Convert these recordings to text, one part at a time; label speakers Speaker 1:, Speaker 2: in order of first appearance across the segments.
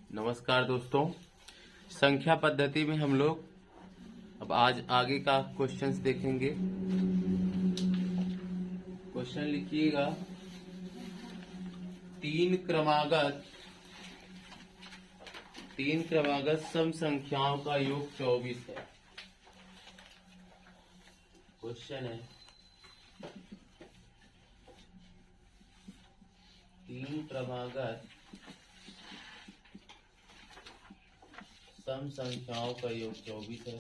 Speaker 1: नमस्कार दोस्तों। संख्या पद्धति में हम लोग अब आज आगे का क्वेश्चंस देखेंगे। क्वेश्चन लिखिएगा, तीन क्रमागत सम संख्याओं का योग 24 है। क्वेश्चन है, तीन क्रमागत सम संख्याओं का योग 24 है।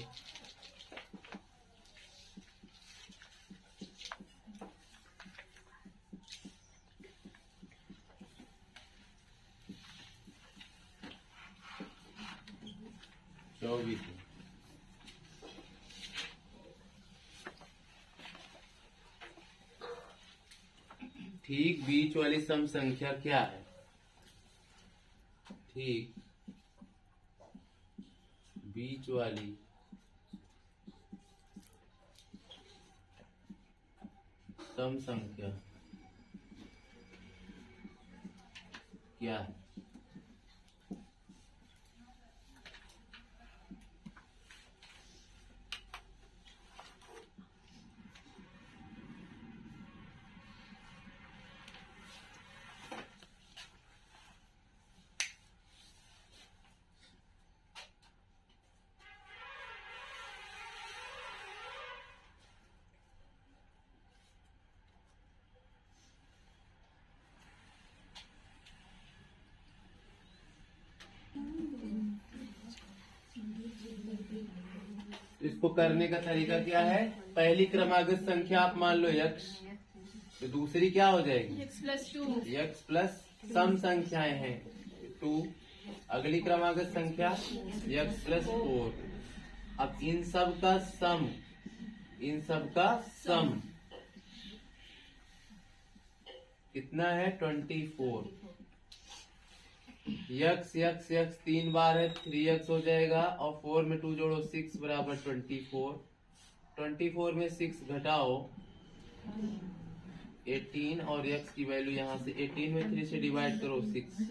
Speaker 1: ठीक बीच वाली सम संख्या क्या है? ठीक बीच वाली सम संख्या क्या है? इसको करने का तरीका क्या है? पहली क्रमागत संख्या आप मान लो x, तो दूसरी क्या हो जाएगी? x प्लस सम संख्याएं हैं 2। अगली क्रमागत संख्या x प्लस 4। अब इन सब का सम कितना है? 24। x तीन बार है, 3x हो जाएगा और 4 में 2 जोड़ो 6 बराबर 24। 24 में 6 घटाओ 18 और x की वैल्यू यहाँ से 18 में 3 से डिवाइड करो 6।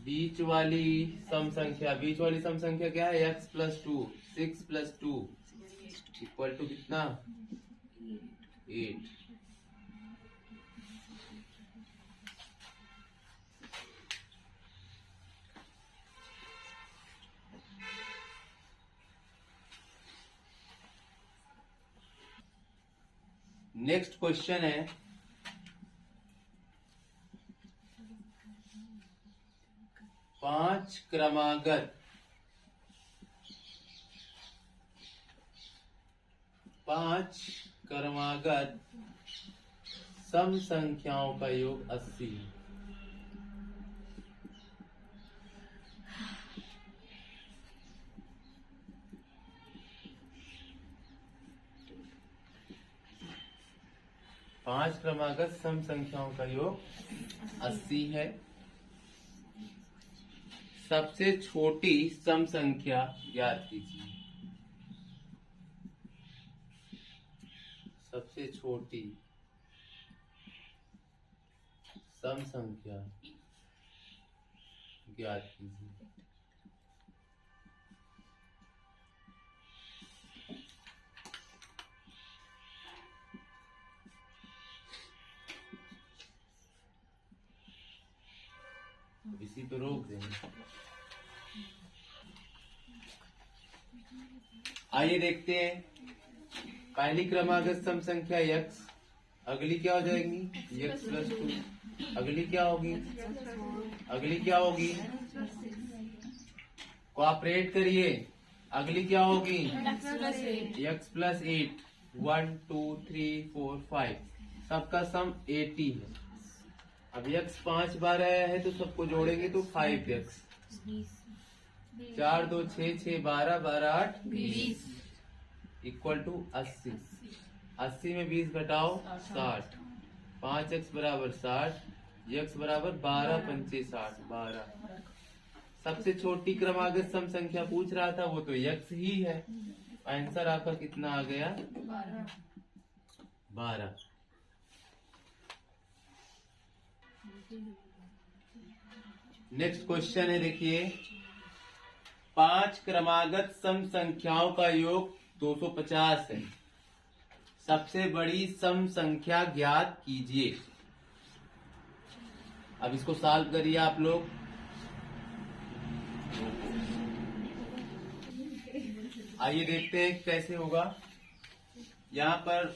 Speaker 1: बीच वाली सम संख्या क्या है? x plus 2, 6 plus 2 equal to कितना? 8। नेक्स्ट क्वेश्चन है, पांच क्रमागत सम संख्याओं का योग 80। पांच क्रमागत सम संख्याओं का योग 80 है। सबसे छोटी सम संख्या ज्ञात कीजिए। सबसे छोटी सम संख्या ज्ञात कीजिए। इसी पे रोक देंगे। आइए देखते हैं, पहली क्रमागत सम संख्या x, अगली क्या हो जाएगी? x plus 2। अगली क्या होगी? कोऑपरेट करिए। अगली क्या होगी? x plus 8। 1 2 3 4 5 सबका सम 80 है। अब x 5 बार आया है तो सबको जोड़ेंगे तो 5x। 4 2 6 6 12 12 8 20 equal to 80। 80 में 20 घटाओ 60। 5x बराबर 60, x बराबर 12 पंचे 60 12। सबसे छोटी क्रमागत सम संख्या पूछ रहा था, वो तो x ही है। आंसर आपका कितना आ गया? 12। नेक्स्ट क्वेश्चन है, देखिए 5 क्रमागत सम संख्याओं का योग 250 है। सबसे बड़ी सम संख्या ज्ञात कीजिए। अब इसको सॉल्व करिए आप लोग। आइए देखते हैं कैसे होगा। यहाँ पर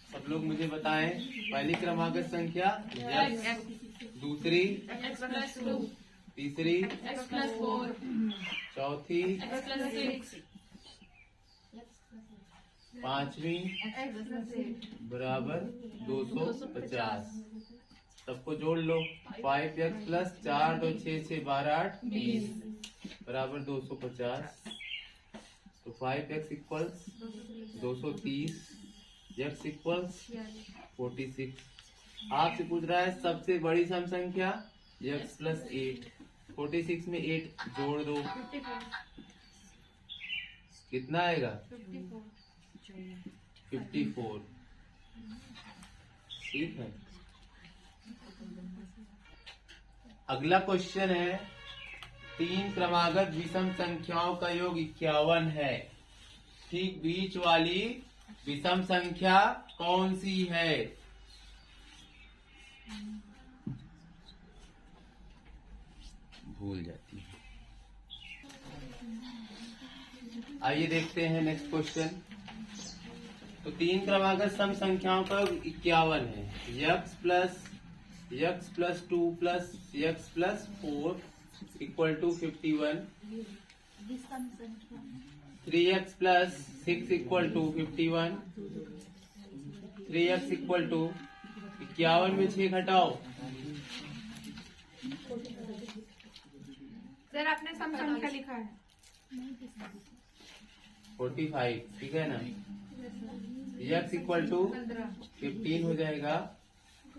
Speaker 1: सब लोग मुझे बताएं। पहली क्रमागत संख्या x, दूसरी
Speaker 2: x+2,
Speaker 1: तीसरी
Speaker 2: x+4,
Speaker 1: चौथी
Speaker 2: x+6,
Speaker 1: पांचवी
Speaker 2: x+8,
Speaker 1: बराबर 250। सबको जोड़ लो। 5x प्लस 4 2 6 6 12 8 20 बराबर 250। तो 5x इक्वल्स 230, x इक्वल्स 46। आपसे पूछ रहा है सबसे बड़ी सम संख्या x+8। 46 में 8 जोड़ दो,
Speaker 2: 54,
Speaker 1: कितना आएगा? 54। ठीक है। अगला क्वेश्चन है 3 क्रमागत विषम संख्याओं का योग 51 है। ठीक बीच वाली विषम संख्या कौन सी है? भूल जाती है। आइए देखते हैं नेक्स्ट क्वेश्चन। तो 3 क्रमागत सम संख्याओं का योग 51 है। x+2 plus x+4 equal to 51। 3x plus 6 equal to 51। 3x equal to 51 में 6 घटाओ।
Speaker 2: सर आपने सम संख्या लिखा है
Speaker 1: 45, ठीक है ना। x इक्वल टू 15 हो जाएगा।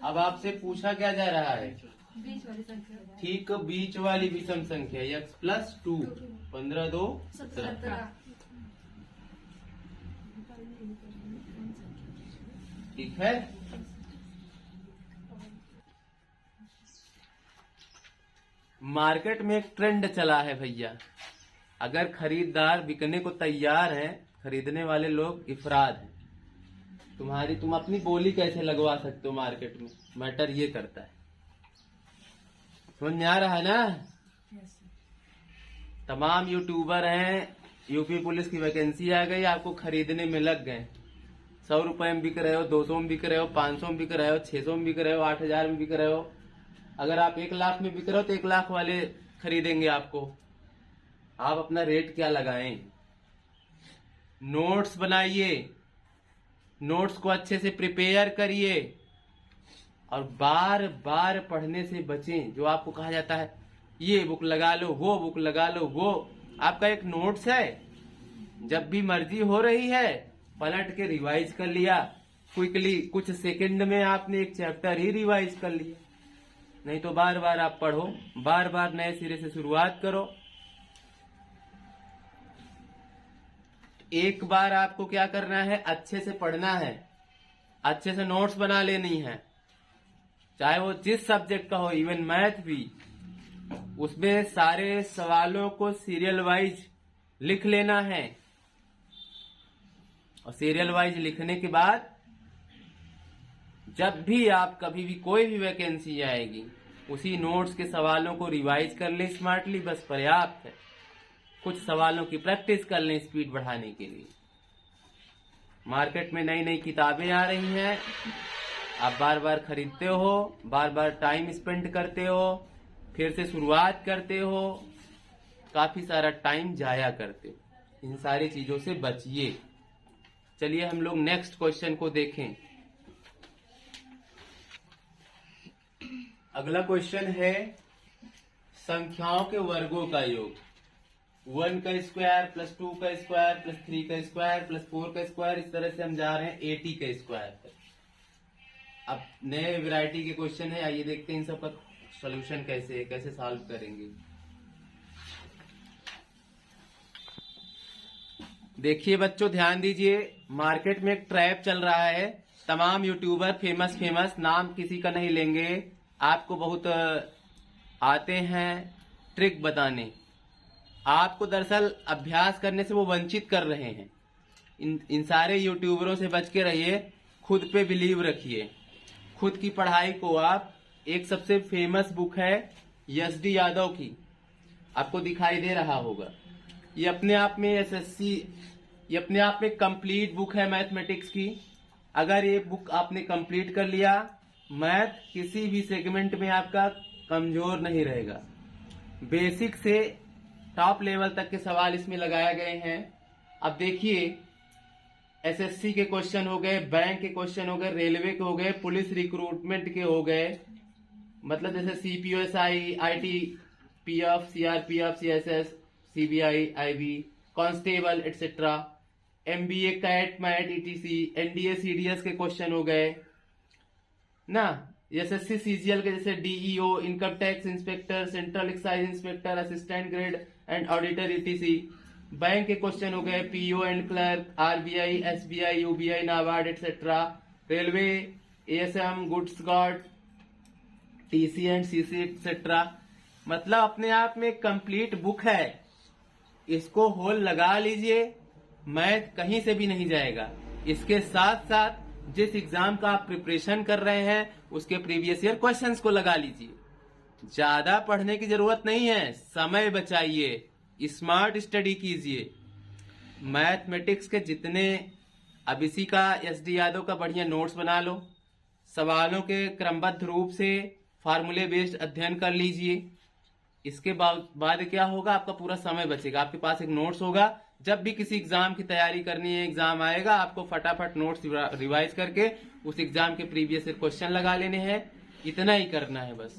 Speaker 1: अब आपसे पूछा क्या जा रहा है?
Speaker 2: बीच वाली संख्या
Speaker 1: ठीक बीच वाली विषम संख्या x+2। 15 2 17। ठीक है। मार्केट में एक ट्रेंड चला है भैया। अगर खरीदार बिकने को तैयार है, खरीदने वाले लोग इफराद हैं। तुम अपनी बोली कैसे लगवा सकते हो मार्केट में, मैटर ये करता है। समझ में आ रहा है ना? तमाम यूट्यूबर हैं, यूपी पुलिस की वैकेंसी आ गई, आपको खरीदने में लग गए। 100 रुपए में बिक रहे हो, 200 में बिक रहे हो, 500 में बिक रहे हो, 600 में बिक रहे हो, 8000 में बिक रहे हो। अगर आप 1 लाख में बिक रहे हो तो 1 लाख वाले खरीदेंगे आपको। आप अपना रेट क्या लगाएं? नोट्स बनाइए, नोट्स को अच्छे से प्रिपेयर करिए और बार बार पढ़ने से बचें। जो आपको कहा जाता है ये बुक लगा लो, वो बुक लगा लो, वो आपका एक नोट्स है। जब भी मर्जी हो रही है पलट के रिवाइज कर लिया क्विकली, कुछ सेकंड में आपने एक चैप्टर ही रिवाइज कर लिया। नहीं तो बार बार आप पढ़ो, बार बार नए सिरे से शुरुआत करो। एक बार आपको क्या करना है, अच्छे से पढ़ना है, अच्छे से नोट्स बना लेनी है, चाहे वो जिस सब्जेक्ट का हो, इवन मैथ भी। उसमें सारे सवालों को सीरियल वाइज लिख लेना है और सीरियल वाइज लिखने के बाद जब भी आप कभी भी कोई भी वैकेंसी आएगी उसी नोट्स के सवालों को रिवाइज कर लें स्मार्टली, बस पर्याप्त है। कुछ सवालों की प्रैक्टिस कर लें स्पीड बढ़ाने के लिए। मार्केट में नई नई किताबें आ रही हैं, आप बार बार खरीदते हो, बार बार टाइम स्पेंड करते हो, फिर से शुरुआत करते हो, काफी सारा टाइम जाया करते हो। इन सारी चीजों से बचिए। चलिए हम लोग नेक्स्ट क्वेश्चन को देखें। अगला क्वेश्चन है संख्याओं के वर्गों का योग। 1 का स्क्वायर प्लस 2 का स्क्वायर प्लस 3 का स्क्वायर प्लस 4 का स्क्वायर, इस तरह से हम जा रहे हैं 80 का स्क्वायर पर। अब नए वैरायटी के क्वेश्चन है, आइए देखते हैं इन सब का सॉल्यूशन कैसे है, कैसे सॉल्व करेंगे। देखिए बच्चों ध्यान दीजिए, मार्केट में एक ट्रैप चल रहा है। तमाम यूट्यूबर फेमस नाम किसी का नहीं लेंगे, आपको बहुत आते हैं, ट्रिक बताने। आपको दरअसल अभ्यास करने से वो वंचित कर रहे हैं। इन सारे यूट्यूबरों से बच के रहिए, खुद पे बिलीव रखिए, खुद की पढ़ाई को आप, एक सबसे फेमस बुक है एस.डी. यादव की, आपको दिखाई दे रहा होगा। ये अपने आप में एसएससी, ये अपने आप में कंप्लीट बुक है मैथमेटिक्स की। अगर ये बुक आपने कंप्लीट कर लिया, मैथ किसी भी सेगमेंट में आपका कमजोर नहीं रहेगा। बेसिक से टॉप लेवल तक के सवाल इसमें लगाए गए हैं। अब देखिए, एसएससी के क्वेश्चन हो गए, बैंक के क्वेश्चन हो गए, रेलवे के हो गए, पुलिस रिक्रूटमेंट के हो गए, मतलब जैसे CPO SI, ITPF, CRPF, CSS, CBI, IB, constable etcetera, MBA, CAT, MAT, ETC, NDA, CDS के क्वेश्चन हो गए ना। एसएससी सीजीएल के जैसे DEO, income tax inspector, central excise inspector, assistant grade and auditor, ETC. Bank के क्वेश्चन हो गए, PO and clerk, RBI, SBI, UBI, NABARD etcetera. Railway, ASM, goods guard, TC and CC etcetera. मतलब अपने आप में complete book है, इसको whole लगा लीजिए, मैथ कहीं से भी नहीं जाएगा। इसके साथ साथ जिस एग्जाम का आप प्रिपरेशन कर रहे हैं उसके प्रीवियस ईयर क्वेश्चंस को लगा लीजिए। ज्यादा पढ़ने की जरूरत नहीं है, समय बचाइए, स्मार्ट स्टडी कीजिए। मैथमेटिक्स के जितने, अब इसी का एस.डी. यादव का बढ़िया नोट्स बना लो, सवालों के क्रमबद्ध रूप से फार्मूले बेस्ड अध्ययन कर लीजिए। इसके बाद क्या होगा, आपका पूरा समय बचेगा, आपके पास एक नोट्स होगा। जब भी किसी एग्जाम की तैयारी करनी है, एग्जाम आएगा, आपको फटाफट नोट्स रिवाइज करके उस एग्जाम के प्रीवियस क्वेश्चन लगा लेने हैं। इतना ही करना है बस।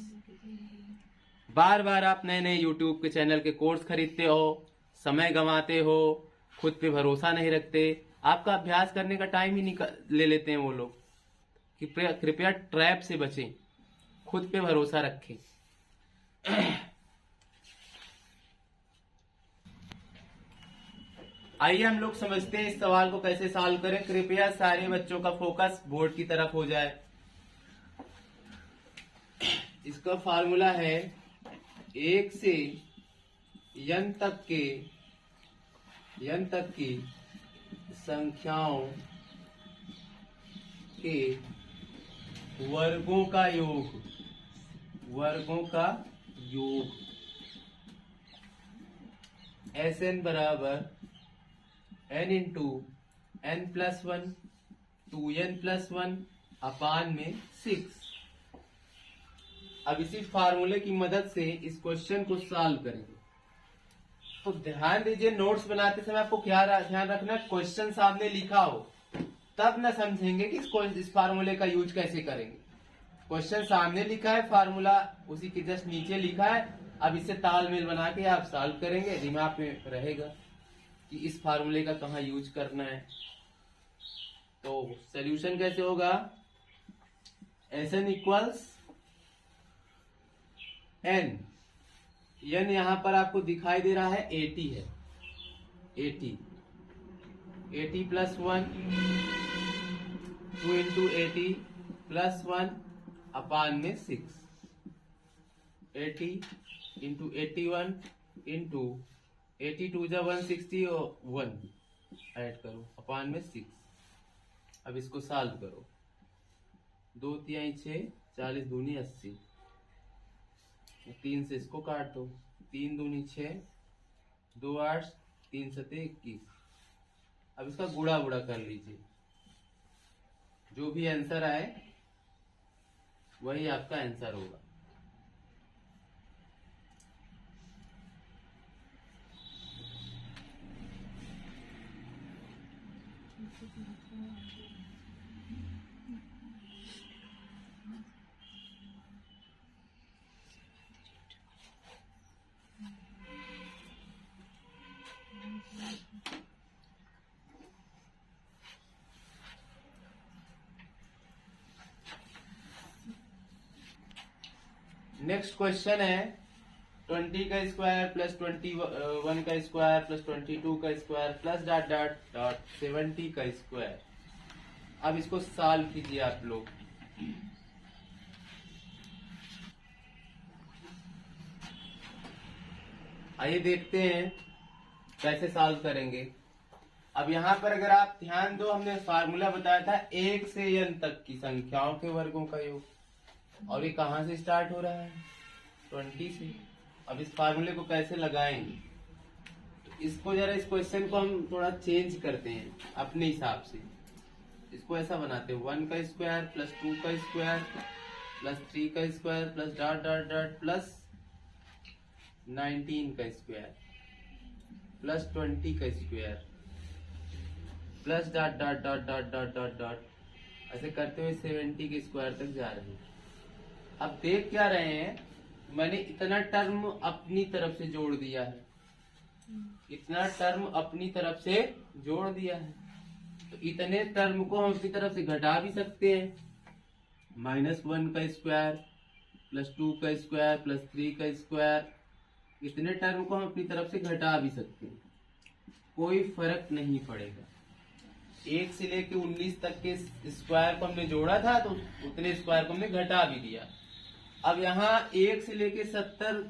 Speaker 1: बार बार आप नए नए यूट्यूब के चैनल के कोर्स खरीदते हो, समय गंवाते हो, खुद पे भरोसा नहीं रखते, आपका अभ्यास करने का टाइम ही ले लेते हैं वो लोग। कृपया ट्रैप से बचें, खुद पे भरोसा रखें। आइए हम लोग समझते हैं इस सवाल को कैसे सॉल्व करें। कृपया सारे बच्चों का फोकस बोर्ड की तरफ हो जाए। इसका फार्मूला है 1 से n तक की संख्याओं के वर्गों का योग, Sn बराबर n into n plus 1, 2n plus 1 अपान में 6। अब इसी फार्मूले की मदद से इस क्वेश्चन को सॉल्व करेंगे। तो ध्यान दीजिए, नोट्स बनाते समय आपको क्या ध्यान रखना, क्वेश्चन सामने लिखा हो तब न समझेंगे कि इस फार्मूले का यूज कैसे करेंगे। क्वेश्चन सामने लिखा है, फार्मूला उसी के जस्ट नीचे लिखा है। अब इससे तालमेल बना के आप सॉल्व करेंगे, दिमाग में रहेगा कि इस फार्मूले का कहाँ यूज करना है। तो सॉल्यूशन कैसे होगा, Sn इक्वल्स n, n यहां पर आपको दिखाई दे रहा है 80 है, 80 प्लस 1, 2 इंटू 80 प्लस 1 अपान में 6, 80 इंटू 81 इंटू 82 जा 160 और 1 ऐड करो अपान में 6। अब इसको सॉल्व करो, 2 तिहाई 6, 40 दूनी 80, 3 से इसको काट दो, 3 दूनी 6, 2 8, 3 सते 21। अब इसका गुणा कर लीजिए, जो भी आंसर आए वही आपका आंसर होगा। नेक्स्ट क्वेश्चन है 20 का स्क्वायर प्लस 21 का स्क्वायर प्लस 22 का square plus dot dot dot 70 का स्क्वायर। अब इसको सॉल्व कीजिए आप लोग। आइए देखते हैं कैसे सॉल्व करेंगे। अब यहाँ पर अगर आप ध्यान दो, हमने फार्मूला बताया था 1 से n तक की संख्याओं के वर्गों का योग, और ये कहाँ से स्टार्ट हो रहा है? 20 से। अब इस फार्मूले को कैसे लगाएंगे? तो इसको जरा, इस क्वेश्चन को हम थोड़ा चेंज करते हैं अपने हिसाब से। इसको ऐसा बनाते हैं 1 का स्क्वायर प्लस 2 का स्क्वायर प्लस 3 का square plus dot dot dot plus 19 का स्क्वायर प्लस 20 का square plus dot dot dot dot dot dot dot, ऐसे करते हुए 70 के स्क्वायर तक जा रहे हैं। अब देख क्या रहे हैं, मैंने इतना टर्म अपनी तरफ से जोड़ दिया है, इतना टर्म अपनी तरफ से जोड़ दिया है। तो इतने टर्म को हम अपनी तरफ से घटा भी सकते हैं। -1 का स्क्वायर प्लस 2 का स्क्वायर प्लस 3 का स्क्वायर, इतने टर्म को हम अपनी तरफ से घटा भी सकते हैं, कोई फर्क नहीं पड़ेगा। 1 से लेके 19 तक के स्क्वायर को हमने जोड़ा था, तो उतने स्क्वायर को हमने घटा भी दिया। अब यहाँ 1 से लेके 70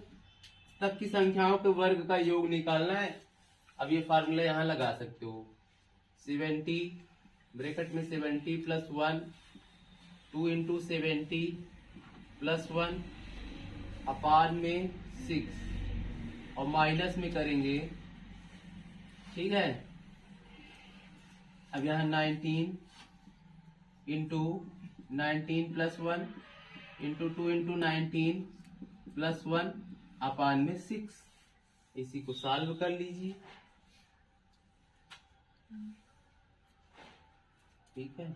Speaker 1: तक की संख्याओं के वर्ग का योग निकालना है। अब ये फार्मूला यहाँ लगा सकते हो, 70 ब्रैकेट में 70 प्लस 1, 2 इंटू 70 प्लस 1 अपान में 6, और माइनस में करेंगे, ठीक है। अब यहाँ 19 into 19 plus 1 into 2 into 19 plus 1 अपान में 6, इसी को सॉल्व कर लीजिए, ठीक है।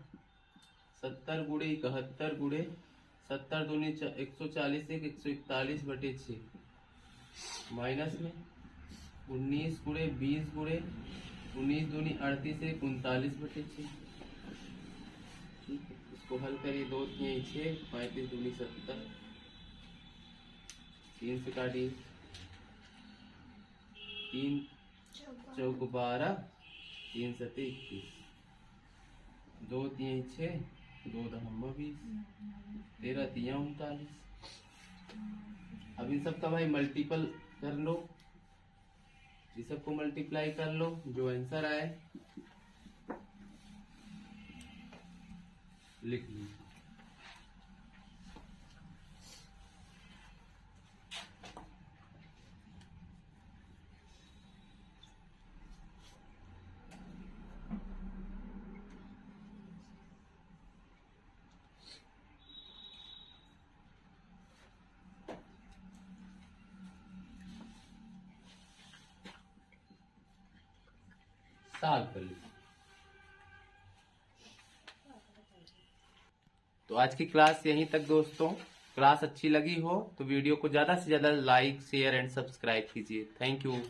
Speaker 1: 70 गुणे 71 गुणे 70 दूनी 140 1 141 बटे 6, माइनस में 19 गुणे 20 गुणे 19 दूनी 38 1 39 बटे 6, ठीक है। इसको हल करिए, 2 3 6 35 दूनी 70, 3 से काटिए, 3 चौक 12 3 7 21, 2 3 6 2 दहम्मा 20, 13 3 39। अब इन सब का भाई मल्टीपल कर लो, इस सबको मल्टीप्लाई कर लो, जो आंसर आए लिख लीजिए। सॉल्व कर लीजिए। तो आज की क्लास यहीं तक दोस्तों। क्लास अच्छी लगी हो तो वीडियो को ज्यादा से ज्यादा लाइक शेयर एंड सब्सक्राइब कीजिए। Thank you.